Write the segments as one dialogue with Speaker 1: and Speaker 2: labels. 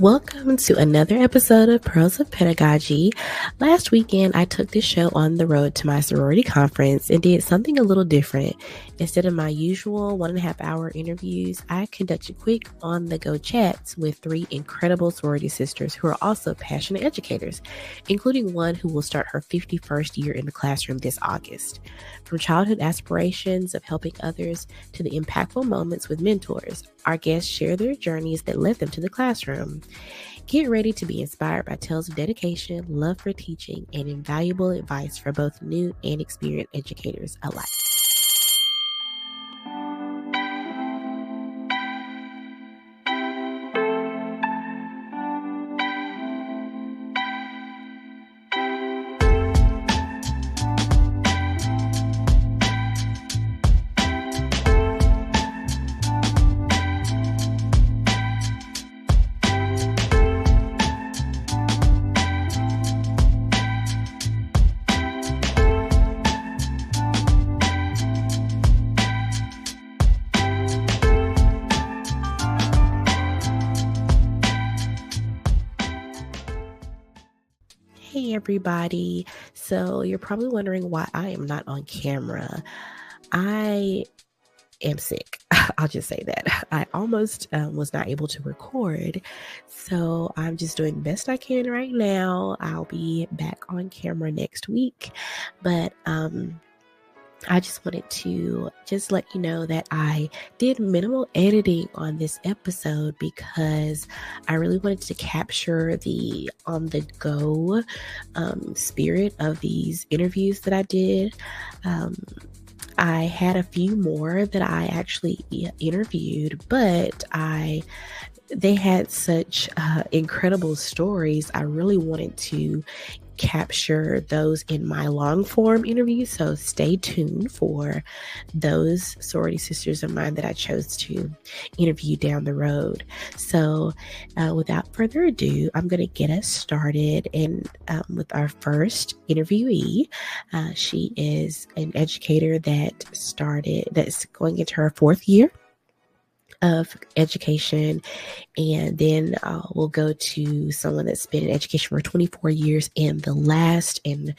Speaker 1: Welcome to another episode of Pearls of Pedagogy. Last weekend, I took this show on the road to my sorority conference and did something a little different. Instead of my usual 1.5 hour interviews, I conducted quick on-the-go chats with 3 incredible sorority sisters who are also passionate educators, including one who will start her 51st year in the classroom this August. From childhood aspirations of helping others to the impactful moments with mentors, our guests share their journeys that led them to the classroom. Get ready to be inspired by tales of dedication, love for teaching, and invaluable advice for both new and experienced educators alike. Hey everybody. So you're probably wondering why I am not on camera. I am sick. I'll just say that. I almost was not able to record. So I'm just doing the best I can right now. I'll be back on camera next week. But I just wanted to just let you know that I did minimal editing on this episode because I really wanted to capture the on-the-go spirit of these interviews that I did. I had a few more that I actually interviewed, but they had such incredible stories. I really wanted to capture those in my long form interview. So stay tuned for those sorority sisters of mine that I chose to interview down the road. So without further ado, I'm going to get us started with our first interviewee. She is an educator that's going into her 4th year of education, and then we'll go to someone that's been in education for 24 years, and the last, and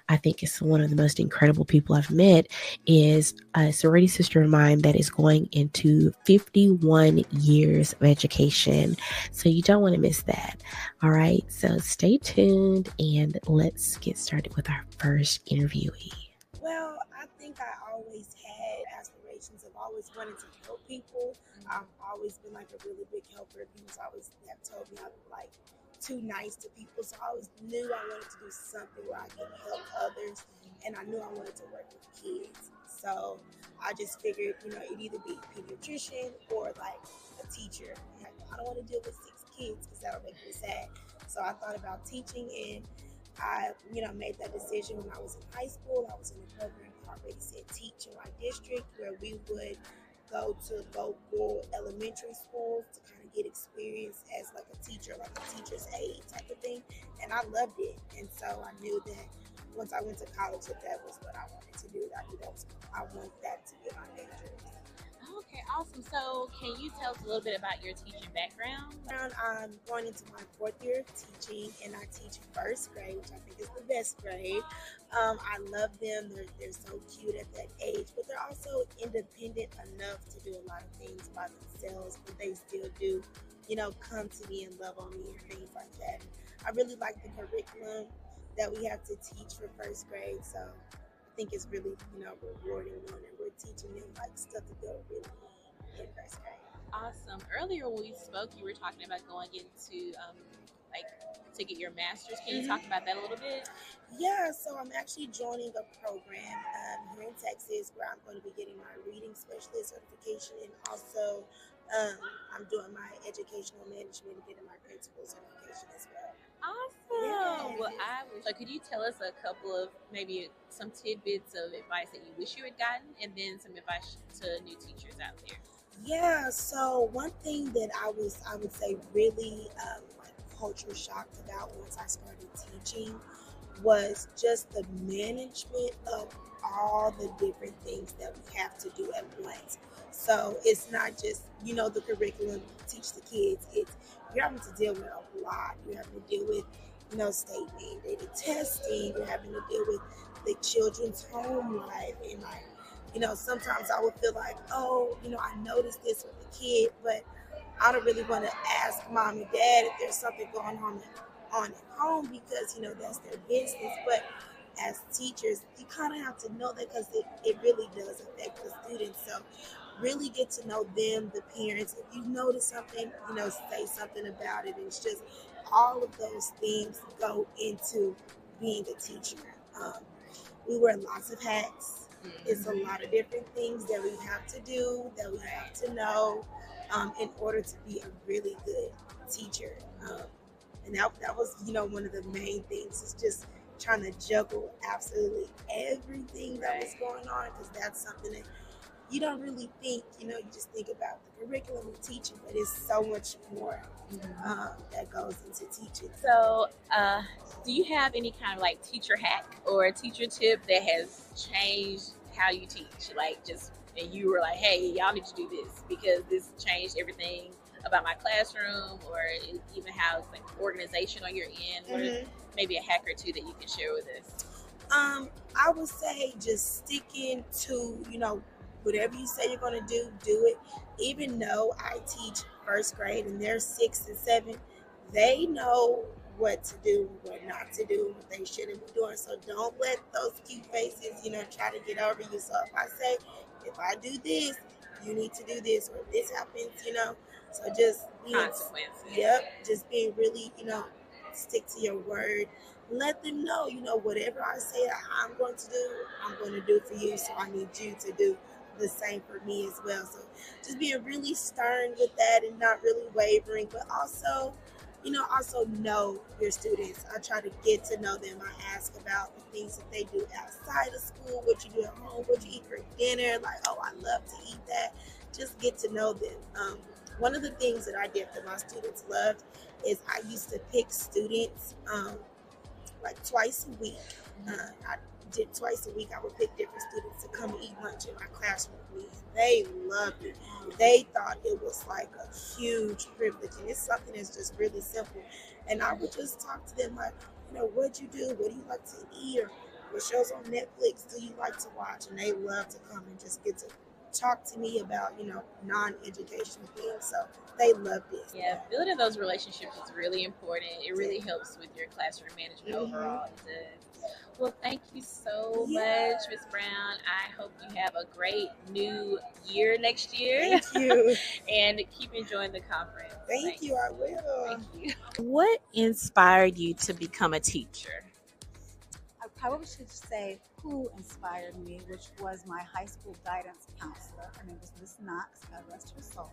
Speaker 1: I think it's one of the most incredible people I've met, is a sorority sister of mine that is going into 51 years of education. So you don't want to miss that. All right, so stay tuned and let's get started with our first interviewee.
Speaker 2: Well, I think I always had aspirations of always wanting to help people. I've always been like a really big helper. People always have told me I'm like too nice to people. So I always knew I wanted to do something where I could help others. And I knew I wanted to work with kids. So I just figured, it'd either be pediatrician or like a teacher. And I don't want to deal with 6 kids because that'll make me sad. So I thought about teaching, and I, made that decision when I was in high school. I was in a program called Ready, Set, Teach in my district, where we would go to local elementary schools to kind of get experience as like a teacher, like a teacher's aide type of thing. And I loved it. And so I knew that once I went to college, that was what I wanted to do. I wanted that to be my major.
Speaker 3: Okay, awesome. So can you tell us a little bit about your teaching background?
Speaker 2: I'm going into my 4th year of teaching, and I teach 1st grade, which I think is the best grade. I love them. They're so cute at that age, but they're also independent enough to do a lot of things by themselves, but they still do, come to me and love on me and things like that. I really like the curriculum that we have to teach for 1st grade, so I think it's really, rewarding knowing that we're teaching them like stuff that they'll really need in 1st grade.
Speaker 3: Awesome. Earlier when we spoke, you were talking about going into to get your master's. Can you talk about that a little bit?
Speaker 2: Yeah, so I'm actually joining a program here in Texas where I'm going to be getting my reading specialist certification, and also I'm doing my educational management and getting my principal certification as well.
Speaker 3: Awesome.
Speaker 2: Yes.
Speaker 3: Well, so could you tell us a couple of maybe some tidbits of advice that you wish you had gotten, and then some advice to new teachers out there?
Speaker 2: Yeah, so one thing that I would say really like culture shocked about once I started teaching was just the management of all the different things that we have to do at once. So it's not just, the curriculum, teach the kids. It's you're having to deal with a lot. You're having to deal with, state mandated testing. You're having to deal with the children's home life. And like, sometimes I would feel like, oh, I noticed this with the kid, but I don't really want to ask mom and dad if there's something going on at home because, that's their business. But as teachers, you kind of have to know that because it really does affect the students. So really get to know them, the parents. If you notice something, say something about it. It's just all of those things go into being a teacher. Um, we wear lots of hats. It's a lot of different things that we have to do, that we have to know in order to be a really good teacher. And that was, one of the main things is just trying to juggle absolutely everything that was going on because that's something that you don't really think, you just think about the curriculum of teaching, but it's so much more that goes into teaching.
Speaker 3: So, do you have any kind of like teacher hack or a teacher tip that has changed how you teach? Like and you were like, hey, y'all need to do this because this changed everything about my classroom, or even how it's like organization on your end, or maybe a hack or two that you can share with us?
Speaker 2: I would say just sticking to, whatever you say you're going to do it. Even though I teach first grade and they're 6 and 7, they know what to do, what not to do, what they shouldn't be doing. So don't let those cute faces, try to get over you. So if I do this, you need to do this, or if this happens, So just being,
Speaker 3: consequences.
Speaker 2: Yep, just being really, stick to your word. Let them know, whatever I say I'm going to do, I'm going to do for you. So I need you to do the same for me as well. So just being really stern with that and not really wavering, but also, also know your students. I try to get to know them. I ask about the things that they do outside of school, what you do at home, what you eat for dinner. Like, oh, I love to eat that. Just get to know them. One of the things that I did that my students loved is I used to pick students like twice a week. I did twice a week. I would pick different students to come eat lunch in my classroom with me. They loved it. They thought it was like a huge privilege, and it's something that's just really simple. And I would just talk to them like, what'd you do? What do you like to eat? Or what shows on Netflix do you like to watch? And they love to come and just get to talk to me about, non-educational things. So they loved it.
Speaker 3: Yeah, building those relationships is really important. It really helps with your classroom management overall. It does. Well, thank you so much, Ms. Brown. I hope you have a great new year next year.
Speaker 2: Thank you.
Speaker 3: And keep enjoying the conference.
Speaker 2: Thank you. I will.
Speaker 3: Thank you. What inspired you to become a teacher?
Speaker 4: I probably should say who inspired me, which was my high school guidance counselor. Her name was Miss Knox, God rest her soul.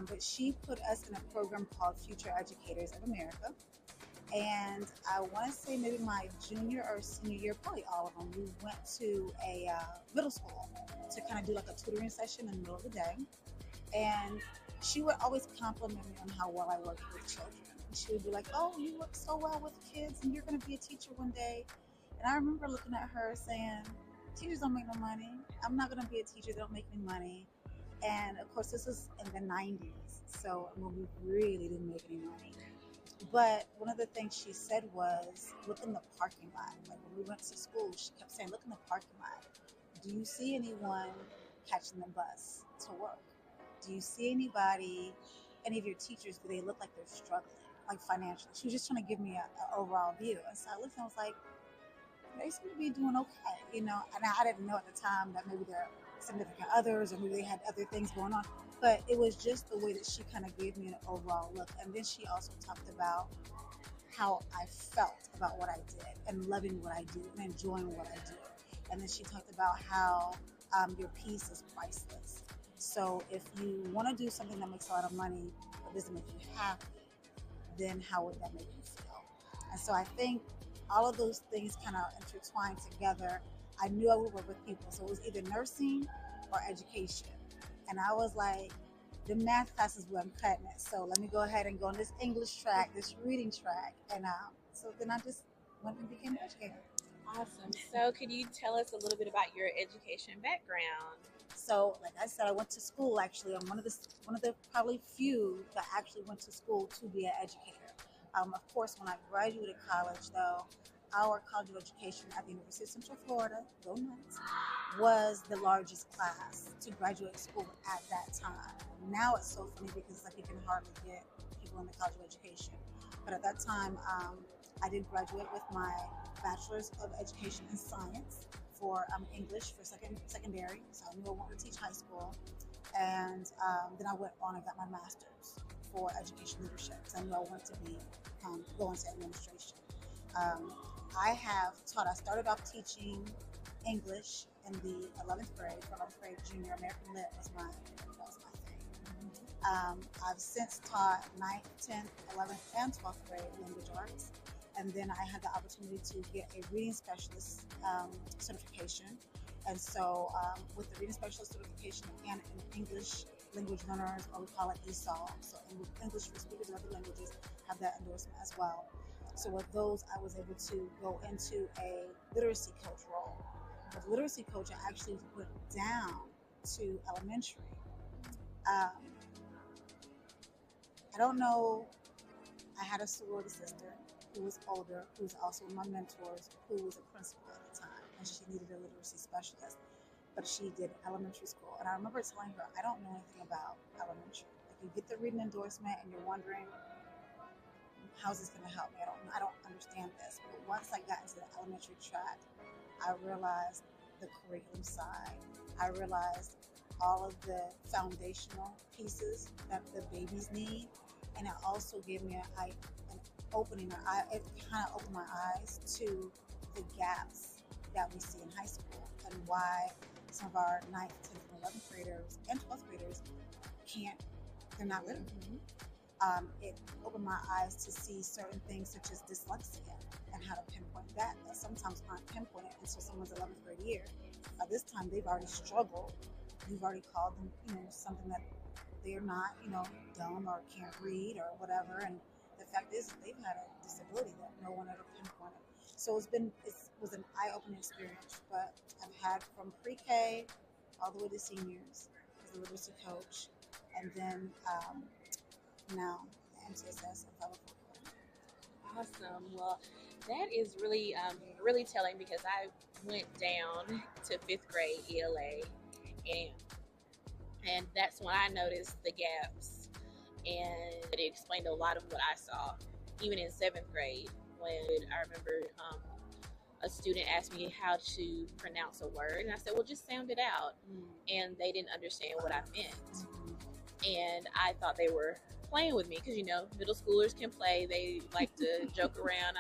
Speaker 4: But she put us in a program called Future Educators of America. And I want to say maybe my junior or senior year, probably all of them, we went to a middle school to kind of do like a tutoring session in the middle of the day. And she would always compliment me on how well I worked with children. And she would be like, oh, you work so well with kids and you're going to be a teacher one day. And I remember looking at her saying, teachers don't make no money. I'm not going to be a teacher. They don't make any money. And of course, this was in the 90s. So when we really didn't make any money. But one of the things she said was, look in the parking lot. Like when we went to school, she kept saying, look in the parking lot. Do you see anyone catching the bus to work? Do you see any of your teachers, do they look like they're struggling, like financially? She was just trying to give me an overall view. And so I looked and I was like, they seem to be doing okay, And I didn't know at the time that maybe they're significant others or maybe they had other things going on. But it was just the way that she kind of gave me an overall look. And then she also talked about how I felt about what I did and loving what I do and enjoying what I do. And then she talked about how your peace is priceless. So if you want to do something that makes a lot of money but doesn't make you happy, then how would that make you feel? And so I think all of those things kind of intertwined together. I knew I would work with people. So it was either nursing or education. And I was like, the math class is where I'm cutting it. So let me go ahead and go on this English track, this reading track. And so then I just went and became an educator.
Speaker 3: Awesome. So could you tell us a little bit about your education background?
Speaker 4: So, like I said, I went to school actually. I'm one of the probably few that actually went to school to be an educator. Of course, when I graduated college, though, our College of Education at the University of Central Florida, go Knights, was the largest class to graduate school at that time. Now it's so funny because it's like you can hardly get people in the College of Education. But at that time, I did graduate with my Bachelor's of Education in Science for English for secondary. So I knew I wanted to teach high school. And then I went on and got my master's for education leadership because I knew I wanted to go into administration. I started off teaching English in the 11th grade. For 11th grade junior, American Lit was my thing. I've since taught 9th, 10th, 11th, and 12th grade language arts. And then I had the opportunity to get a reading specialist certification. And so with the reading specialist certification and an English language learners, or we call it ESOL, so English for speakers of other languages, have that endorsement as well. So with those, I was able to go into a literacy coach role. With literacy coach, I actually went down to elementary. I don't know, I had a sorority sister who was older, who was also one of my mentors, who was a principal at the time, and she needed a literacy specialist, but she did elementary school. And I remember telling her, I don't know anything about elementary. Like, you get the reading endorsement and you're wondering, how's this going to help me? I don't understand this. But once I got into the elementary track, I realized the curriculum side. I realized all of the foundational pieces that the babies need. And it also gave me it kind of opened my eyes to the gaps that we see in high school and why some of our 9th, 10th, and 11th graders and 12th graders they're not literate. It opened my eyes to see certain things such as dyslexia and how to pinpoint that sometimes aren't pinpointed until someone's 11th grade year. By this time, they've already struggled. You've already called them, something that they're not, dumb or can't read or whatever. And the fact is, they've had a disability that no one ever pinpointed. So it was an eye-opening experience. But I've had from pre-K all the way to seniors as a literacy coach, and then now MTSS and 504.
Speaker 3: Awesome. Well, that is really, really telling because I went down to 5th grade ELA, and that's when I noticed the gaps, and it explained a lot of what I saw, even in 7th grade when I remember a student asked me how to pronounce a word, and I said, well, just sound it out, and they didn't understand what I meant, and I thought they were playing with me because middle schoolers can play, they like to joke around.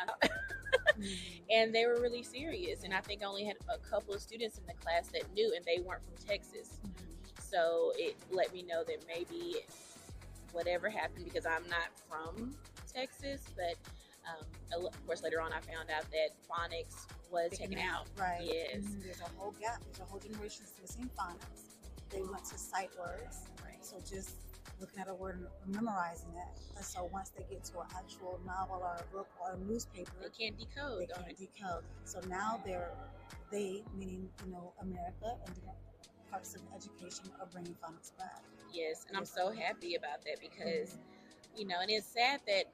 Speaker 3: And they were really serious, and I think I only had a couple of students in the class that knew, and they weren't from Texas. So it let me know that maybe whatever happened, because I'm not from Texas, but of course later on I found out that phonics was taken out.
Speaker 4: Right.
Speaker 3: Yes.
Speaker 4: There's a whole gap. There's a whole generation missing phonics. They went to sight words.
Speaker 3: Right.
Speaker 4: So just looking at a word and memorizing it. And so once they get to an actual novel or a book or a newspaper,
Speaker 3: they can't decode.
Speaker 4: So now they meaning America and different parts of education are bringing phonics back.
Speaker 3: Yes, and I'm so happy about that because and it's sad that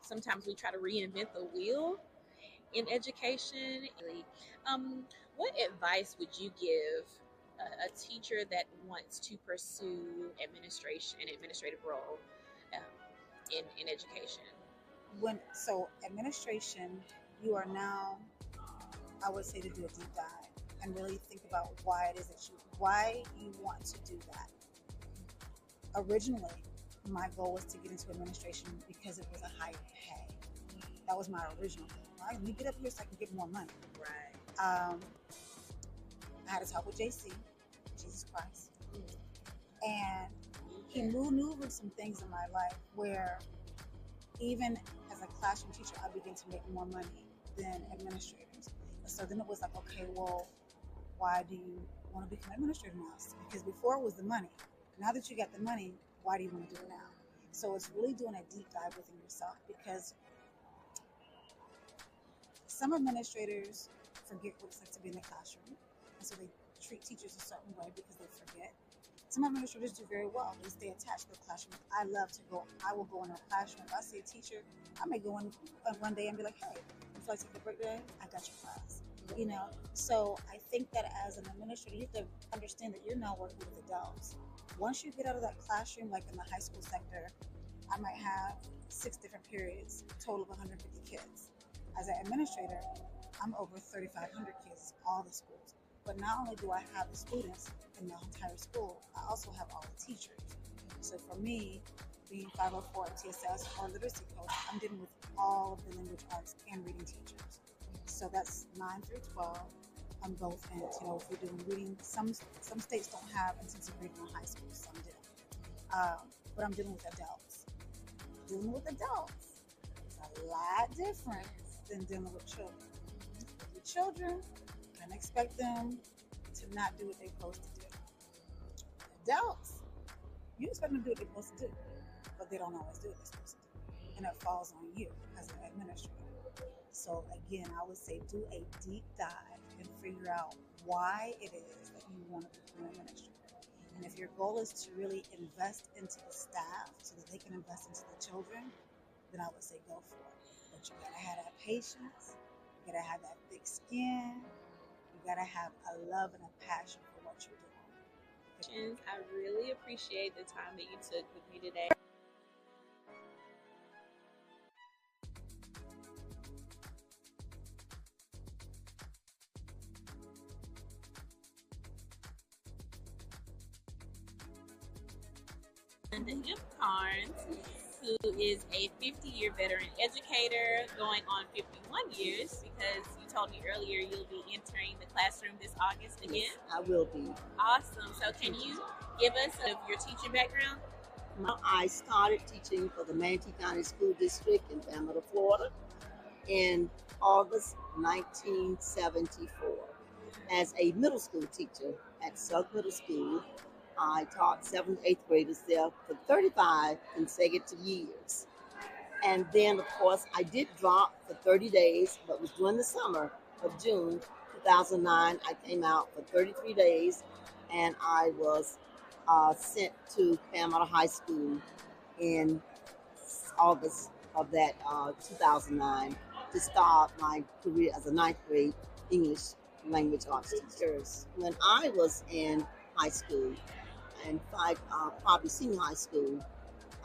Speaker 3: sometimes we try to reinvent the wheel in education. What advice would you give a teacher that wants to pursue an administrative role in education?
Speaker 4: So administration, you are now, I would say, to do a deep dive and really think about why it is why you want to do that. Originally, my goal was to get into administration because it was a higher pay. That was my original goal. Right? Let me get up here so I can get more money.
Speaker 3: Right.
Speaker 4: I had a talk with JC, Jesus Christ, and he maneuvered some things in my life where even as a classroom teacher, I began to make more money than administrators. And so then it was like, okay, well, why do you want to become an administrator now? Because before it was the money. Now that you got the money, why do you want to do it now? So it's really doing a deep dive within yourself, because some administrators forget what it's like to be in the classroom. And so they treat teachers a certain way because they forget. Some administrators do very well. They stay attached to the classroom. I love to go. I will go in a classroom. If I see a teacher, I may go in one day and be like, "Hey, you feel like taking a break today? I got your class." You know. So I think that as an administrator, you have to understand that you're now working with adults. Once you get out of that classroom, like in the high school sector, I might have 6 different periods, total of 150 kids. As an administrator, I'm over 3,500 kids, all the schools. But not only do I have the students in the entire school, I also have all the teachers. So for me, being 504 at TSS or literacy coach, I'm dealing with all of the language arts and reading teachers. So that's 9 through 12 on both ends. You know, if you're doing reading, some states don't have intensive reading in high school, some do. But I'm dealing with adults. Dealing with adults is a lot different than dealing with children. With children, you can expect them to not do what they're supposed to do. Adults, you expect them to do what they're supposed to do, but they don't always do what they're supposed to do. And it falls on you as an administrator. So again, I would say do a deep dive and figure out why it is that you want to become an administrator. And if your goal is to really invest into the staff so that they can invest into the children, then I would say go for it. But you gotta have that patience, you gotta have that thick skin, you gotta have a love and a passion for what you're doing.
Speaker 3: I really appreciate the time that you took with me today. And M. Carnes, who is a 50-year veteran educator going on 51 years, because you told me earlier you'll be entering the classroom this August again.
Speaker 5: Yes, I will be.
Speaker 3: Awesome. So can you give us your teaching background?
Speaker 5: I started teaching for the Manatee County School District in Pamela, Florida in August 1974 as a middle school teacher at South Middle School. I taught 7th, 8th graders there for 35 consecutive years. And then, of course, I did drop for 30 days, but it was during the summer of June 2009. I came out for 33 days, and I was sent to Pamela High School in August of that 2009 to start my career as a 9th grade English language arts teacher. When I was in high school, in fact, probably senior high school,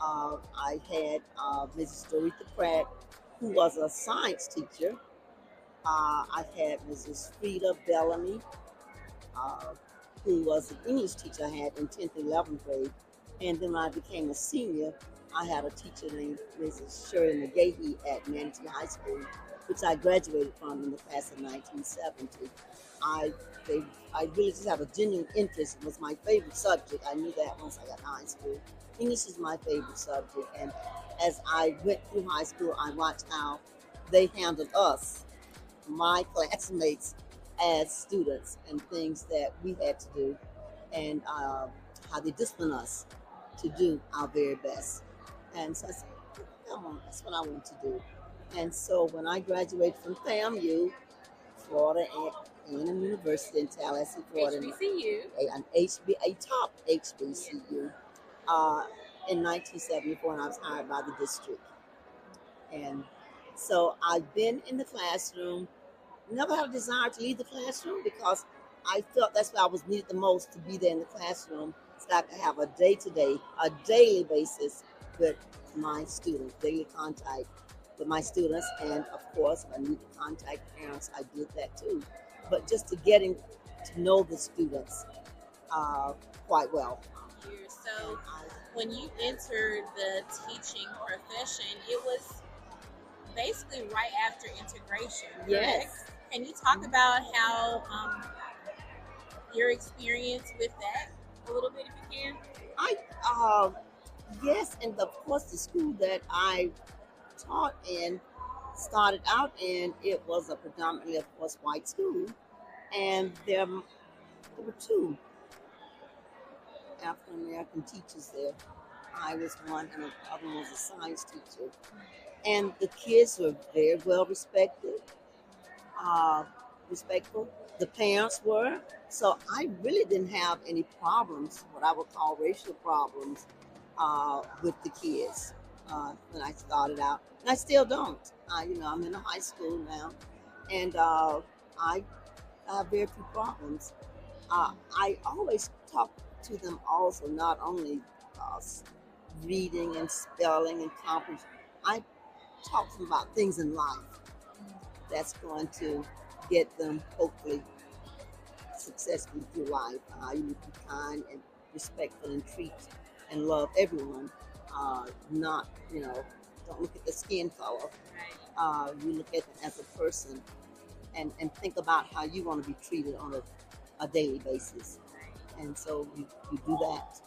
Speaker 5: I had Mrs. Dorita Pratt, who was a science teacher. I had Mrs. Frida Bellamy, who was an English teacher I had in 10th and 11th grade. And then when I became a senior, I had a teacher named Mrs. Shirley McGahee at Manatee High School, which I graduated from in the class of 1970. I really just have a genuine interest. It was my favorite subject. I knew that once I got to high school. English is my favorite subject. And as I went through high school, I watched how they handled us, my classmates, as students, and things that we had to do, and how they disciplined us to do our very best. And so I said, come on, that's what I want to do. And so when I graduated from FAMU, Florida A&M University in Tallahassee, Florida,
Speaker 3: HBCU,
Speaker 5: a top HBCU, in 1974, and I was hired by the district. And so I've been in the classroom, never had a desire to leave the classroom because I felt that's where I was needed the most, to be there in the classroom, so I could have a day-to-day, a daily basis with my students, daily contact with my students. And of course, if I need to contact parents, I did that too. But just to getting to know the students quite well.
Speaker 3: So when you entered the teaching profession, it was basically right after integration, correct?
Speaker 5: Yes.
Speaker 3: Can you talk about how your experience with that a little bit, if you can?
Speaker 5: Yes, and of course the school that I taught in, started out in, it was a predominantly, of course, white school, and there were 2 African American teachers there. I was one, and the other one was a science teacher. And the kids were very well respected, respectful, the parents were. So I really didn't have any problems, what I would call racial problems, with the kids when I started out. And I still don't. I'm in a high school now, and I have very few problems. I always talk to them also, not only uh, reading and spelling and comprehension. I talk to them about things in life that's going to get them hopefully successfully through life. You need to be kind and respectful and treat and love everyone. Not, don't look at the skin color. You look at them as a person and think about how you want to be treated on a daily basis. And so you do that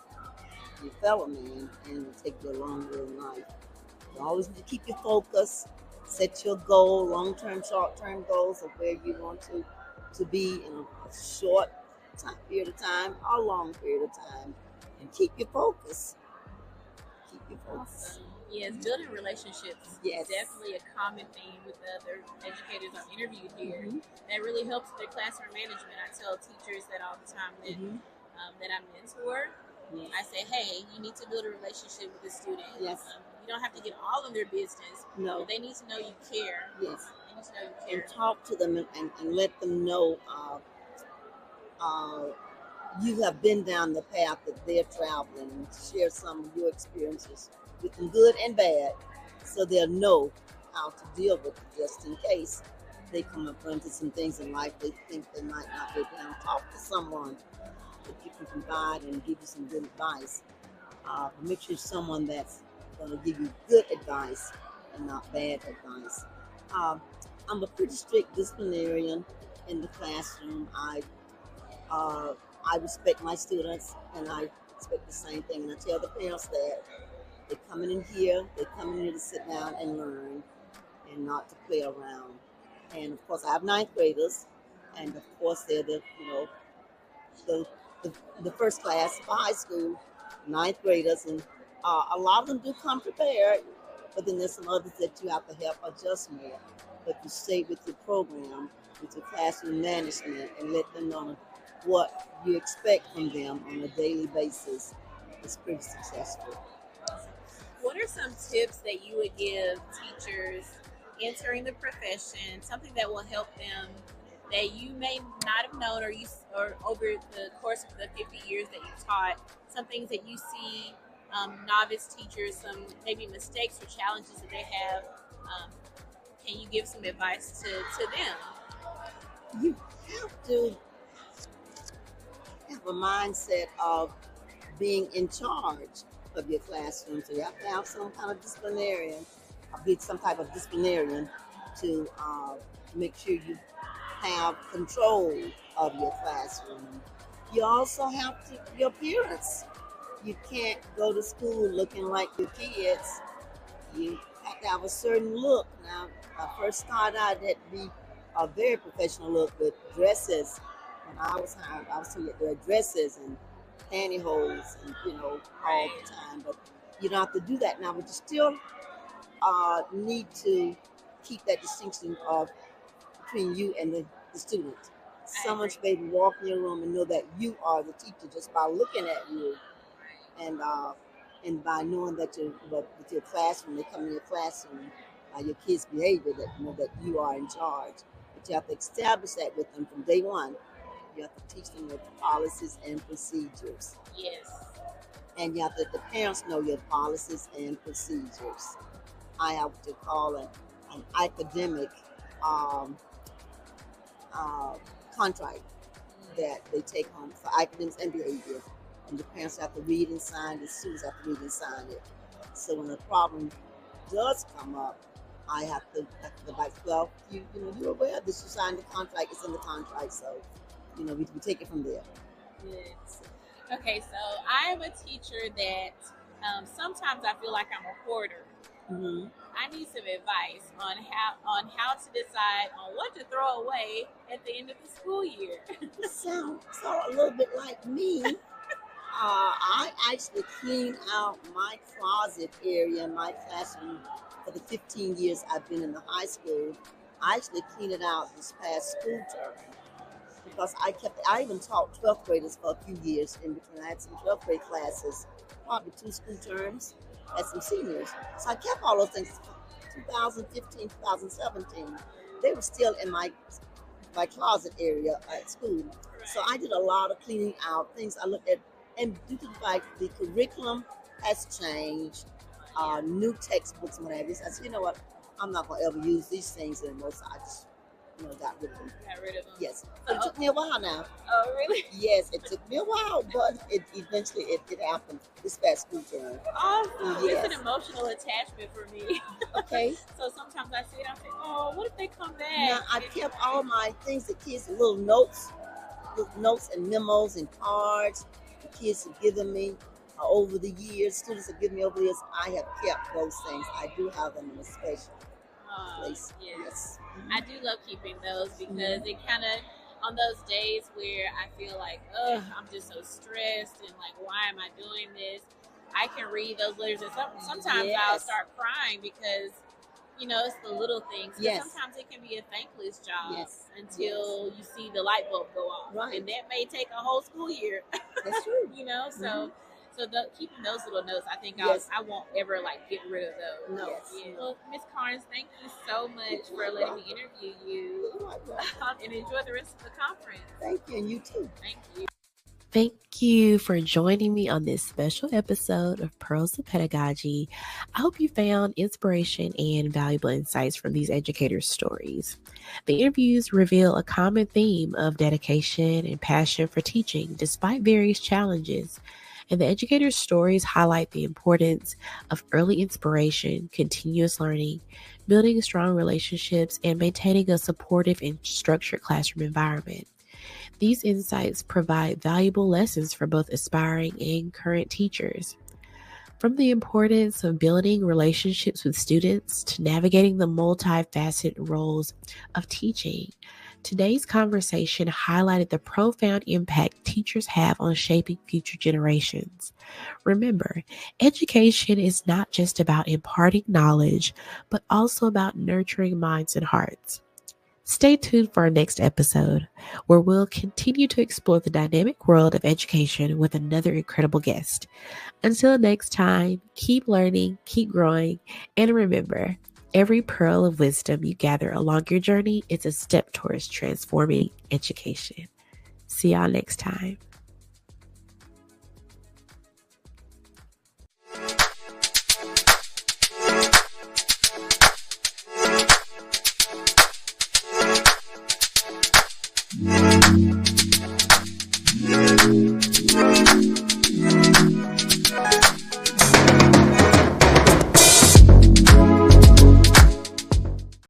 Speaker 5: to your fellow man, and it'll take you a long way in life. You always need to keep your focus, set your goal, long-term, short-term goals of where you want to be in a short time period of time or a long period of time, and keep your focus. Keep your focus.
Speaker 3: Awesome. Yes, building relationships
Speaker 5: Yes.
Speaker 3: is definitely a common theme with the other educators I've interviewed here.
Speaker 5: Mhm.
Speaker 3: That really helps their classroom management. I tell teachers that all the time that
Speaker 5: Mhm.
Speaker 3: that I mentor.
Speaker 5: Yes.
Speaker 3: I say, hey, you need to build a relationship with the student.
Speaker 5: Yes.
Speaker 3: You don't have to get all of their business,
Speaker 5: No.
Speaker 3: but they need to know you care.
Speaker 5: Yes.
Speaker 3: They need to know you care.
Speaker 5: And talk to them and let them know you have been down the path that they're traveling, and share some of your experiences with them, good and bad, so they'll know how to deal with it just in case they come up into some things in life they think they might not be able to talk to someone that you can provide and give you some good advice. Make sure someone that's going to give you good advice and not bad advice. I'm a pretty strict disciplinarian in the classroom. I respect my students, and I expect the same thing. And I tell the parents that they're coming in here to sit down and learn, and not to play around. And of course, I have ninth graders, and of course, they're the, the, the first class of high school, ninth graders, and a lot of them do come prepared, but then there's some others that you have to help adjust more. But you stay with your program, with your classroom management, and let them know what you expect from them on a daily basis. It's pretty successful.
Speaker 3: What are some tips that you would give teachers entering the profession? Something that will help them that you may not have known, or over the course of the 50 years that you've taught, some things that you see novice teachers, some maybe mistakes or challenges that they have. Can you give some advice to them?
Speaker 5: You have to have a mindset of being in charge of your classroom. So you have to have some kind of disciplinarian, some type of disciplinarian to make sure you have control of your classroom. You also have to, your appearance. You can't go to school looking like your kids. You have to have a certain look. Now, when I first started out, it had to be a very professional look with dresses. When I was hired, I was told to wear dresses and pantyhose and, all the time. But you don't have to do that now, but you still need to keep that distinction between you and the student. Someone should be able to walk in your room and know that you are the teacher just by looking at you, and by knowing that with your classroom, they come in your classroom, your kids' behavior, that you know that you are in charge. But you have to establish that with them from day one. You have to teach them the policies and procedures.
Speaker 3: Yes.
Speaker 5: And you have to let the parents know your policies and procedures. I have what you call an academic contract that they take home for academics and behavior. And the parents have to read and sign it, the students have to read and sign it. So when a problem does come up, I have to go back, well, you're aware this, you signed the contract, it's in the contract, so, we take it from there.
Speaker 3: Yes. Okay, so I'm a teacher that sometimes I feel like I'm a hoarder.
Speaker 5: Mm-hmm.
Speaker 3: I need some advice on how to decide on what to throw away at the end of the school year.
Speaker 5: So a little bit like me. I actually clean out my closet area in my classroom for the 15 years I've been in the high school. I actually cleaned it out this past school term because I even taught 12th graders for a few years in between. I had some 12th grade classes, probably 2 school terms, had some seniors. So I kept all those things. 2015, 2017, they were still in my closet area at school. So I did a lot of cleaning out things I looked at, and due to the fact the curriculum has changed, new textbooks and whatever. I said, you know what, I'm not gonna ever use these things anymore. So I just, got rid of them.
Speaker 3: Got rid of them.
Speaker 5: Yes, but it took me a while now.
Speaker 3: Oh, really?
Speaker 5: Yes, it took me a while, but it eventually it happened this past school term.
Speaker 3: Awesome.
Speaker 5: Yes.
Speaker 3: It's an emotional attachment for me.
Speaker 5: Okay.
Speaker 3: So sometimes I see it, I say, oh, what if they come back?
Speaker 5: Now I kept all my things, the kids, little notes and memos and cards the kids have given me over the years. Students have given me over the years. I have kept those things. I do have them in a special place. Yes.
Speaker 3: I do love keeping those because it kind of, on those days where I feel like, I'm just so stressed and like, why am I doing this? I can read those letters, and sometimes I'll start crying because, it's the little things.
Speaker 5: Yes.
Speaker 3: Sometimes it can be a thankless job
Speaker 5: Yes.
Speaker 3: until you see the light bulb go off.
Speaker 5: Right.
Speaker 3: And that may take a whole school year.
Speaker 5: That's true.
Speaker 3: So keeping those little notes, I think I won't ever get rid of those.
Speaker 5: No.
Speaker 3: Yes. Yeah. Well, Ms. Carnes, thank you so much for letting me interview you. And enjoy the rest of the conference.
Speaker 5: Thank you, and you too.
Speaker 3: Thank you.
Speaker 1: Thank you for joining me on this special episode of Pearls of Pedagogy. I hope you found inspiration and valuable insights from these educators' stories. The interviews reveal a common theme of dedication and passion for teaching despite various challenges. And the educators' stories highlight the importance of early inspiration, continuous learning, building strong relationships, and maintaining a supportive and structured classroom environment. These insights provide valuable lessons for both aspiring and current teachers. From the importance of building relationships with students to navigating the multifaceted roles of teaching, today's conversation highlighted the profound impact teachers have on shaping future generations. Remember, education is not just about imparting knowledge, but also about nurturing minds and hearts. Stay tuned for our next episode, where we'll continue to explore the dynamic world of education with another incredible guest. Until next time, keep learning, keep growing, and remember, every pearl of wisdom you gather along your journey is a step towards transforming education. See y'all next time.